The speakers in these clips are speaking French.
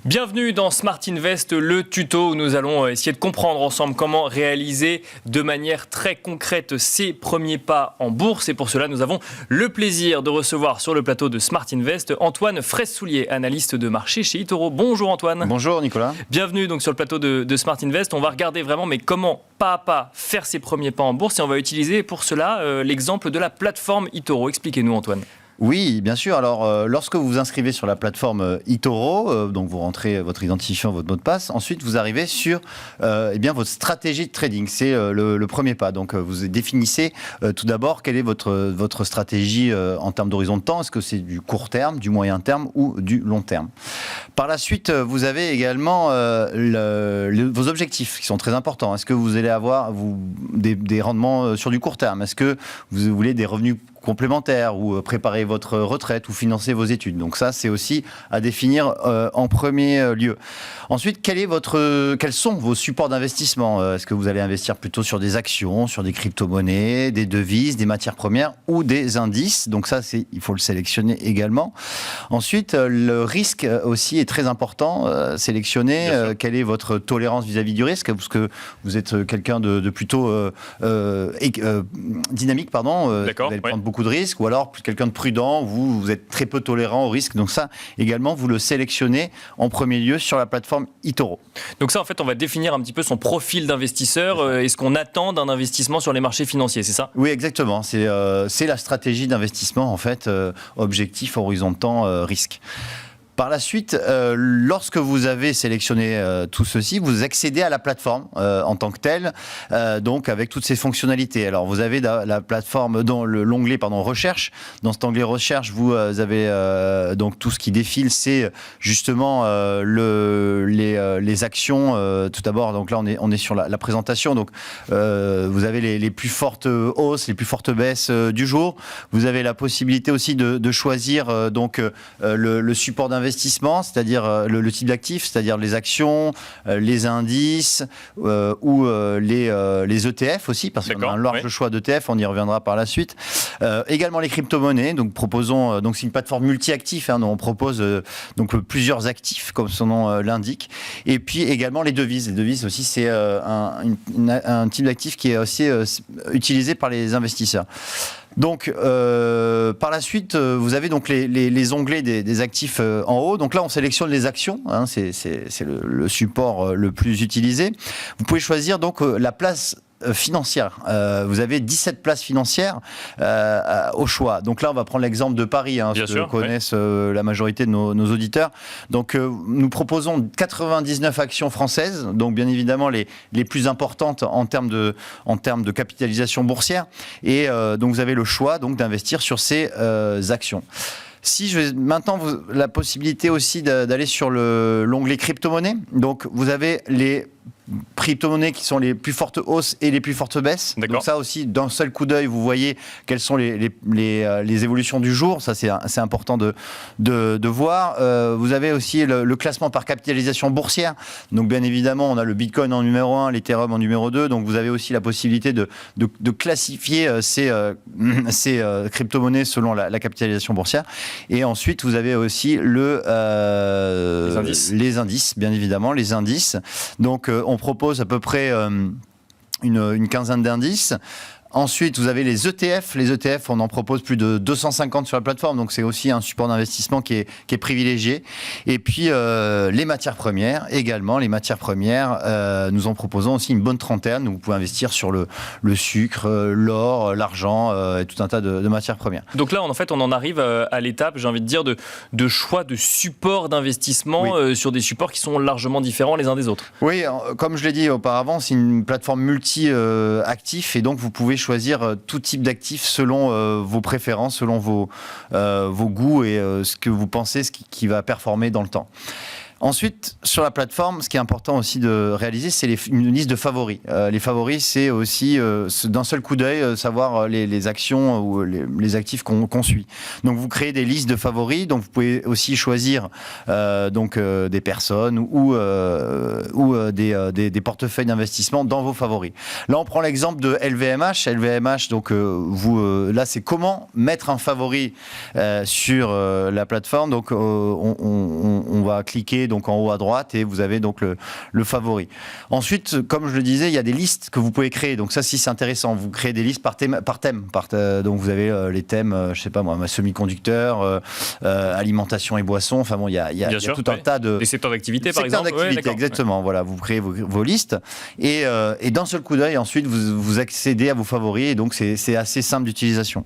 Bienvenue dans Smart Invest, le tuto où nous allons essayer de comprendre ensemble comment réaliser de manière très concrète ses premiers pas en bourse. Et pour cela, nous avons le plaisir de recevoir sur le plateau de Smart Invest Antoine Fraisse-Soulier, analyste de marché chez eToro. Bonjour Antoine. Bonjour Nicolas. Bienvenue donc sur le plateau de Smart Invest. On va regarder vraiment comment pas à pas faire ses premiers pas en bourse et on va utiliser pour cela l'exemple de la plateforme eToro. Expliquez-nous Antoine. Oui, bien sûr. Alors, lorsque vous vous inscrivez sur la plateforme eToro, donc vous rentrez votre identifiant, votre mot de passe, ensuite vous arrivez sur votre stratégie de trading. C'est le premier pas. Donc, vous définissez tout d'abord quelle est votre stratégie en termes d'horizon de temps. Est-ce que c'est du court terme, du moyen terme ou du long terme? Par la suite, vous avez également vos objectifs qui sont très importants. Est-ce que vous allez avoir des rendements sur du court terme? Est-ce que vous voulez des revenus complémentaires ou préparer votre retraite ou financer vos études? Donc ça, c'est aussi à définir en premier lieu. Ensuite, quels sont vos supports d'investissement? Est-ce que vous allez investir plutôt sur des actions, sur des crypto-monnaies, des devises, des matières premières ou des indices? Donc ça, il faut le sélectionner également. Ensuite, le risque aussi est très important. Sélectionner quelle est votre tolérance vis-à-vis du risque, parce que vous êtes quelqu'un de plutôt dynamique, pardon. D'accord, vous allez prendre beaucoup de risques, ou alors quelqu'un de prudent, vous êtes très peu tolérant au risque. Donc ça, également, vous le sélectionnez en premier lieu sur la plateforme eToro. Donc ça, en fait, on va définir un petit peu son profil d'investisseur et ce qu'on attend d'un investissement sur les marchés financiers, c'est ça? Oui, exactement. C'est la stratégie d'investissement, en fait, objectif, horizon de temps, risque. Par la suite, lorsque vous avez sélectionné tout ceci, vous accédez à la plateforme en tant que telle, donc avec toutes ses fonctionnalités. Alors, vous avez la plateforme dans l'onglet recherche. Dans cet onglet recherche, vous avez donc tout ce qui défile, c'est justement les actions. Tout d'abord, donc là, on est sur la présentation. Donc, vous avez les plus fortes hausses, les plus fortes baisses du jour. Vous avez la possibilité aussi de choisir le support d'investissement, c'est-à-dire le type d'actifs, c'est-à-dire les actions, les indices ou les ETF aussi, parce qu'on a un large choix d'ETF, on y reviendra par la suite. Également les crypto-monnaies, donc c'est une plateforme multi-actifs, dont on propose plusieurs actifs, comme son nom l'indique. Et puis également les devises. Les devises aussi, c'est un type d'actif qui est aussi utilisé par les investisseurs. Donc, par la suite, vous avez donc les onglets des actifs en haut. Donc là, on sélectionne les actions. C'est le support le plus utilisé. Vous pouvez choisir donc la place financière. Vous avez 17 places financières au choix. Donc là, on va prendre l'exemple de Paris, ce que connaissent la majorité de nos auditeurs. Donc, nous proposons 99 actions françaises, donc bien évidemment les plus importantes en termes de capitalisation boursière. Et donc, vous avez le choix d'investir sur ces actions. Si je vais maintenant la possibilité aussi d'aller sur l'onglet crypto-monnaie. Donc, vous avez les crypto-monnaies qui sont les plus fortes hausses et les plus fortes baisses. Donc ça aussi, d'un seul coup d'œil, vous voyez quelles sont les évolutions du jour. Ça, c'est important de voir. Vous avez aussi le classement par capitalisation boursière. Donc, bien évidemment, on a le Bitcoin en numéro 1, l'Ethereum en numéro 2. Donc, vous avez aussi la possibilité de classifier ces crypto-monnaies selon la capitalisation boursière. Et ensuite, vous avez aussi les indices, bien évidemment, les indices. Donc, on propose à peu près une quinzaine d'indices. Ensuite, vous avez les ETF. Les ETF, on en propose plus de 250 sur la plateforme, donc c'est aussi un support d'investissement qui est privilégié. Et puis, les matières premières, également. Les matières premières, nous en proposons aussi une bonne trentaine. Donc, vous pouvez investir sur le sucre, l'or, l'argent et tout un tas de matières premières. Donc là, en fait, on en arrive à l'étape, j'ai envie de dire, de choix de support d'investissement sur des supports qui sont largement différents les uns des autres. Oui, comme je l'ai dit auparavant, c'est une plateforme multi-actifs et donc vous pouvez choisir tout type d'actifs selon vos préférences, selon vos goûts et ce que vous pensez, qui va performer dans le temps. Ensuite, sur la plateforme, ce qui est important aussi de réaliser, c'est une liste de favoris. Les favoris, c'est aussi d'un seul coup d'œil savoir les actions ou les actifs qu'on suit. Donc, vous créez des listes de favoris. Donc, vous pouvez aussi choisir des personnes ou des portefeuilles d'investissement dans vos favoris. Là, on prend l'exemple de LVMH. LVMH, donc là, c'est comment mettre un favori sur la plateforme. Donc, on va cliquer donc en haut à droite, et vous avez donc le favori. Ensuite, comme je le disais, il y a des listes que vous pouvez créer. Donc ça, si c'est intéressant, vous créez des listes par thème. Donc vous avez les thèmes, je sais pas moi, semi-conducteurs, alimentation et boissons. Enfin bon, il y a tout un tas de... Des secteurs d'activité, par exemple. Secteurs d'activité, exactement. Voilà, vous créez vos listes. Et d'un seul coup d'œil, ensuite, vous accédez à vos favoris. Et donc, c'est assez simple d'utilisation.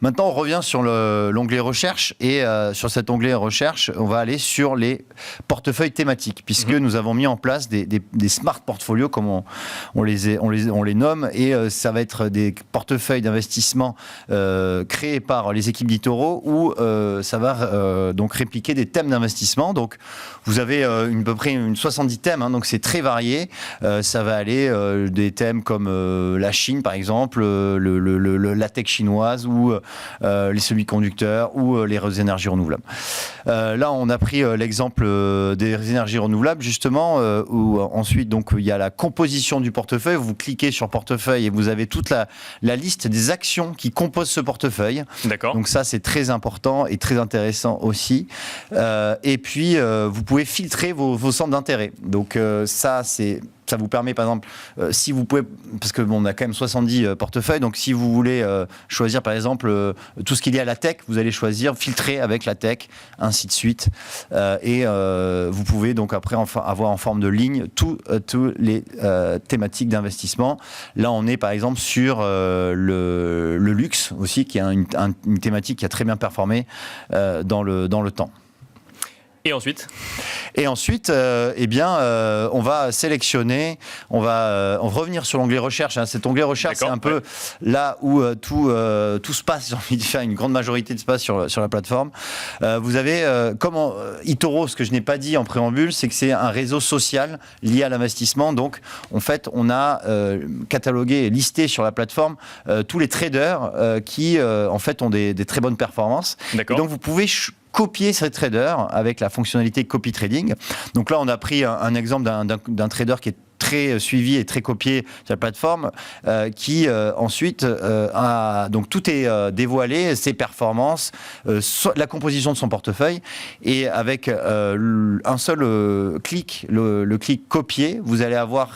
Maintenant, on revient sur l'onglet recherche et sur cet onglet recherche, on va aller sur les portefeuilles thématiques puisque nous avons mis en place des smart portfolios comme on les nomme et ça va être des portefeuilles d'investissement créés par les équipes d'eToro où ça va donc répliquer des thèmes d'investissement. Donc, vous avez à peu près une 70 thèmes, hein, donc c'est très varié. Ça va aller des thèmes comme la Chine, par exemple, la tech chinoise ou les semi-conducteurs ou les énergies renouvelables. Là, on a pris l'exemple des énergies renouvelables, justement, où ensuite, donc, il y a la composition du portefeuille. Vous cliquez sur portefeuille et vous avez toute la liste des actions qui composent ce portefeuille. D'accord. Donc ça, c'est très important et très intéressant aussi. Et puis, vous pouvez filtrer vos centres d'intérêt. Donc ça vous permet, par exemple, si vous pouvez, parce que on a quand même 70 portefeuilles, donc si vous voulez choisir, par exemple, tout ce qui est lié à la tech, vous allez choisir filtrer avec la tech, ainsi de suite. Et vous pouvez donc après avoir en forme de ligne tous les thématiques d'investissement. Là, on est par exemple sur le luxe aussi, qui est une thématique qui a très bien performé dans le temps. Et ensuite, on va sélectionner, on va revenir sur l'onglet recherche. Hein. Cet onglet recherche, c'est un peu là où tout se passe. J'ai envie de faire une grande majorité de se passe sur la plateforme. Vous avez, comme eToro, ce que je n'ai pas dit en préambule, c'est que c'est un réseau social lié à l'investissement. Donc, en fait, on a catalogué et listé sur la plateforme tous les traders qui, en fait, ont des très bonnes performances. D'accord. Et donc, vous pouvez copier ces traders avec la fonctionnalité copy trading. Donc là, on a pris un exemple d'un trader qui est très suivi et très copié sur la plateforme, qui ensuite donc tout est dévoilé, ses performances, la composition de son portefeuille, et avec un seul clic, le clic copier, vous allez avoir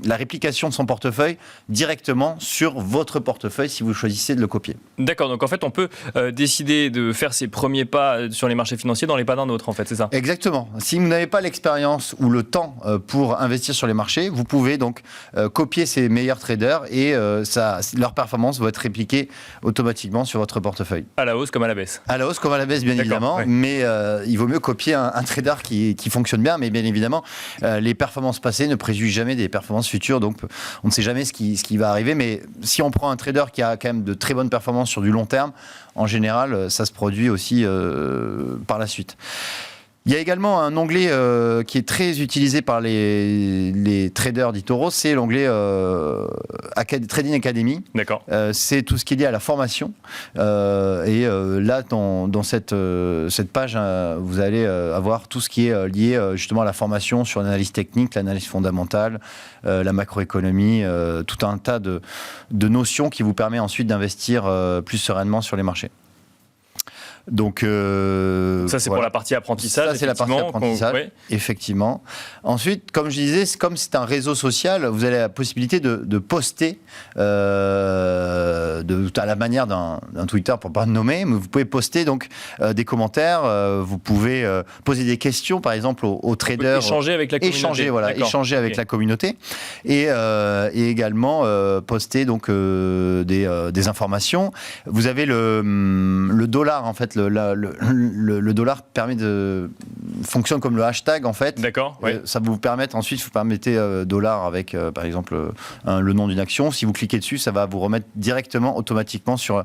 la réplication de son portefeuille directement sur votre portefeuille si vous choisissez de le copier. D'accord, donc en fait on peut décider de faire ses premiers pas sur les marchés financiers dans les pas d'un autre, en fait, c'est ça? Exactement. Si vous n'avez pas l'expérience ou le temps pour investir sur les marchés, vous pouvez donc copier ces meilleurs traders et leur performance va être répliquée automatiquement sur votre portefeuille. À la hausse comme à la baisse. À la hausse comme à la baisse, bien évidemment, ouais. Mais il vaut mieux copier un trader qui fonctionne bien, mais bien évidemment, les performances passées ne préjugent jamais des performances futures, donc on ne sait jamais ce qui va arriver, mais si on prend un trader qui a quand même de très bonnes performances sur du long terme, en général, ça se produit aussi par la suite. Il y a également un onglet qui est très utilisé par les traders d'eToro, c'est l'onglet Trading Academy. D'accord. C'est tout ce qui est lié à la formation. Là, dans cette page, vous allez avoir tout ce qui est lié justement à la formation sur l'analyse technique, l'analyse fondamentale, la macroéconomie, tout un tas de notions qui vous permet ensuite d'investir plus sereinement sur les marchés. Donc ça c'est pour la partie apprentissage. Ça c'est la partie apprentissage, effectivement. Ensuite, comme je disais, comme c'est un réseau social, vous avez la possibilité de poster à la manière d'un Twitter pour pas le nommer, mais vous pouvez poster donc des commentaires, vous pouvez poser des questions, par exemple aux traders. Échanger avec la communauté. Échanger avec la communauté et également poster donc des informations. Vous avez le dollar en fait. Le dollar fonctionne comme le hashtag en fait. D'accord. Ouais. Ça vous permet ensuite, vous permettez dollar avec par exemple le nom d'une action. Si vous cliquez dessus, ça va vous remettre directement, automatiquement sur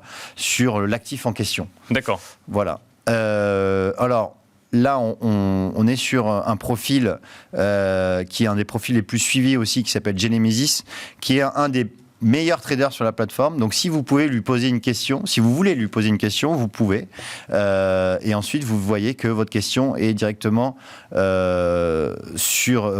l'actif en question. D'accord. Voilà. Alors. Là, on est sur un profil qui est un des profils les plus suivis aussi, qui s'appelle Genemesis, qui est un des meilleur trader sur la plateforme. Donc, si vous pouvez lui poser une question, si vous voulez lui poser une question, vous pouvez. Et ensuite, vous voyez que votre question est directement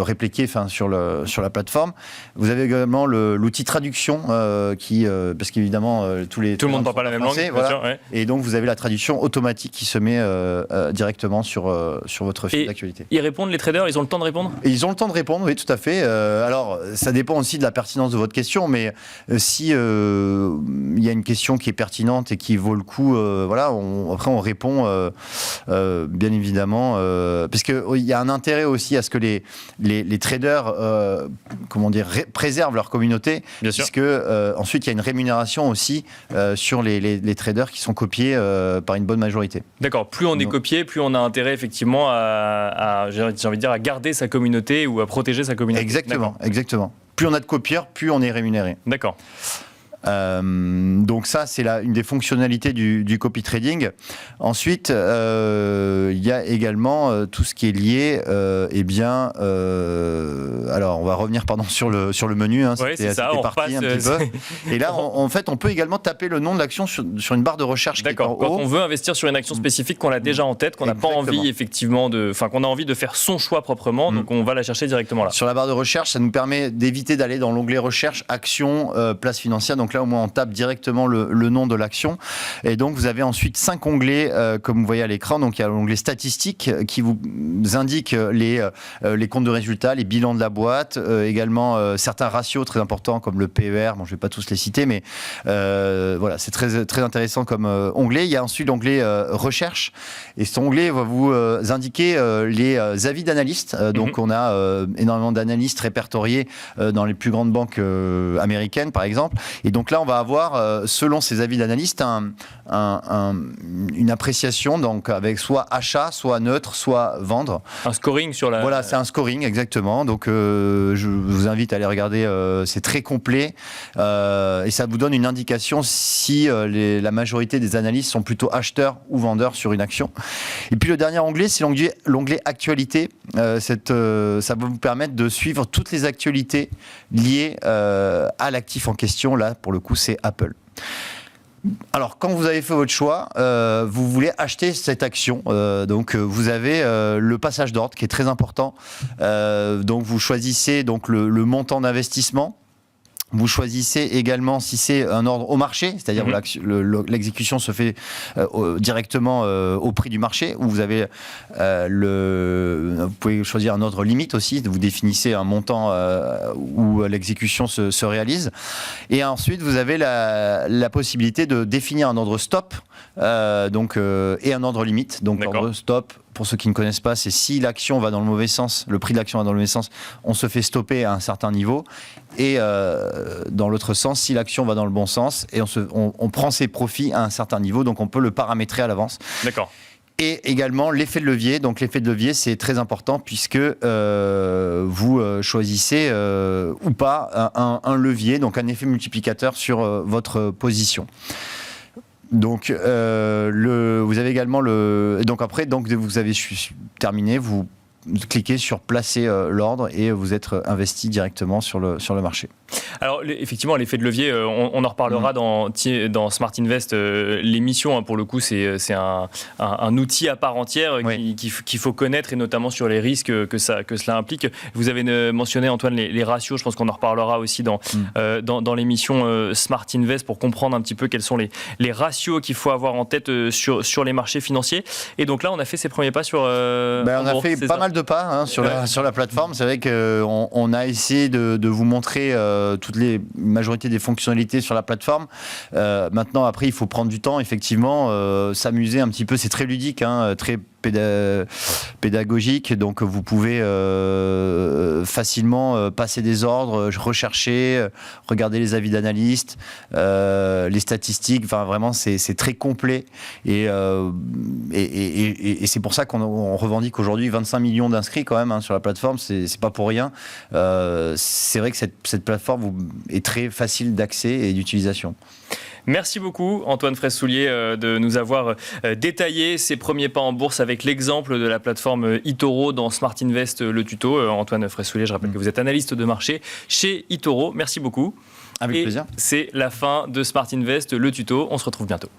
répliquée sur la plateforme. Vous avez également l'outil traduction parce qu'évidemment, tout le monde ne parle pas la même langue. Voilà. Bien sûr, ouais. Et donc, vous avez la traduction automatique qui se met directement sur votre fil d'actualité. Ils répondent, les traders, ils ont le temps de répondre ? Ils ont le temps de répondre, oui, tout à fait. Alors, ça dépend aussi de la pertinence de votre question, mais si il y a une question qui est pertinente et qui vaut le coup, après on répond bien évidemment, parce qu'il y a un intérêt aussi à ce que les traders préservent leur communauté, bien sûr. puisque ensuite il y a une rémunération aussi sur les traders qui sont copiés par une bonne majorité. D'accord, plus on est copié, plus on a intérêt effectivement j'ai envie de dire, à garder sa communauté ou à protéger sa communauté. Exactement. Plus on a de copieurs, plus on est rémunéré. D'accord. Donc ça, c'est une des fonctionnalités du copy trading. Ensuite, il y a également tout ce qui est lié, alors on va revenir sur le menu. Oui, c'est ça, on parti un petit peu. Et là, en fait, on peut également taper le nom de l'action sur une barre de recherche. D'accord. Quand on veut investir sur une action spécifique qu'on a déjà en tête, qu'on n'a pas envie effectivement qu'on a envie de faire son choix proprement, donc on va la chercher directement là. Sur la barre de recherche, ça nous permet d'éviter d'aller dans l'onglet recherche, action, place financière. Donc là, au moins, on tape directement le nom de l'action. Et donc, vous avez ensuite 5 onglets, comme vous voyez à l'écran. Donc, il y a l'onglet statistiques qui vous indique les comptes de résultats, les bilans de la boîte, également certains ratios très importants comme le PER. Bon, je ne vais pas tous les citer, mais c'est très, très intéressant comme onglet. Il y a ensuite l'onglet recherche. Et cet onglet va vous indiquer les avis d'analystes. Donc, on a énormément d'analystes répertoriés dans les plus grandes banques américaines, par exemple. Et donc là, on va avoir, selon ces avis d'analystes, une appréciation, donc avec soit achat, soit neutre, soit vendre. Un scoring sur la... Voilà, c'est un scoring, exactement. Donc, je vous invite à aller regarder, c'est très complet. Et ça vous donne une indication si la majorité des analystes sont plutôt acheteurs ou vendeurs sur une action. Et puis, le dernier onglet, c'est l'onglet actualité. Ça va vous permettre de suivre toutes les actualités liées à l'actif en question. Là, pour le coup, c'est Apple. Alors, quand vous avez fait votre choix, vous voulez acheter cette action. Donc, vous avez le passage d'ordre qui est très important. Donc, vous choisissez le montant d'investissement. Vous choisissez également si c'est un ordre au marché, c'est-à-dire l'exécution se fait directement au prix du marché, où vous avez vous pouvez choisir un ordre limite aussi, vous définissez un montant où l'exécution se réalise. Et ensuite, vous avez la possibilité de définir un ordre stop et un ordre limite. Donc, l'ordre stop, pour ceux qui ne connaissent pas, c'est si l'action va dans le mauvais sens, le prix de l'action va dans le mauvais sens, on se fait stopper à un certain niveau. Et dans l'autre sens, si l'action va dans le bon sens, et on prend ses profits à un certain niveau, donc on peut le paramétrer à l'avance. D'accord. Et également l'effet de levier. Donc l'effet de levier, c'est très important puisque vous choisissez ou pas un levier, donc un effet multiplicateur sur votre position. Donc, vous avez également donc après, vous avez terminé, vous cliquez sur placer l'ordre et vous êtes investi directement sur le marché. Alors effectivement, l'effet de levier, on en reparlera dans Smart Invest. L'émission, pour le coup, c'est un outil à part entière qu'il faut connaître, et notamment sur les risques que cela implique. Vous avez mentionné, Antoine, les ratios. Je pense qu'on en reparlera aussi dans l'émission Smart Invest pour comprendre un petit peu quels sont les ratios qu'il faut avoir en tête sur les marchés financiers. Et donc là, on a fait ses premiers pas sur... on a fait pas mal de pas sur la plateforme. C'est vrai qu'on a essayé de vous montrer toute les majorité des fonctionnalités sur la plateforme. Maintenant, après, il faut prendre du temps, effectivement, s'amuser un petit peu. C'est très ludique, très pédagogique, donc vous pouvez facilement passer des ordres, rechercher, regarder les avis d'analystes, les statistiques. Enfin, vraiment, c'est très complet et c'est pour ça qu'on revendique aujourd'hui 25 millions d'inscrits quand même sur la plateforme. C'est pas pour rien. C'est vrai que cette plateforme est très facile d'accès et d'utilisation. Merci beaucoup Antoine Fraisse-Soulier de nous avoir détaillé ses premiers pas en bourse avec l'exemple de la plateforme eToro dans Smart Invest, le tuto. Antoine Fraisse-Soulier, je rappelle que vous êtes analyste de marché chez eToro. Merci beaucoup. Avec plaisir. C'est la fin de Smart Invest, le tuto. On se retrouve bientôt.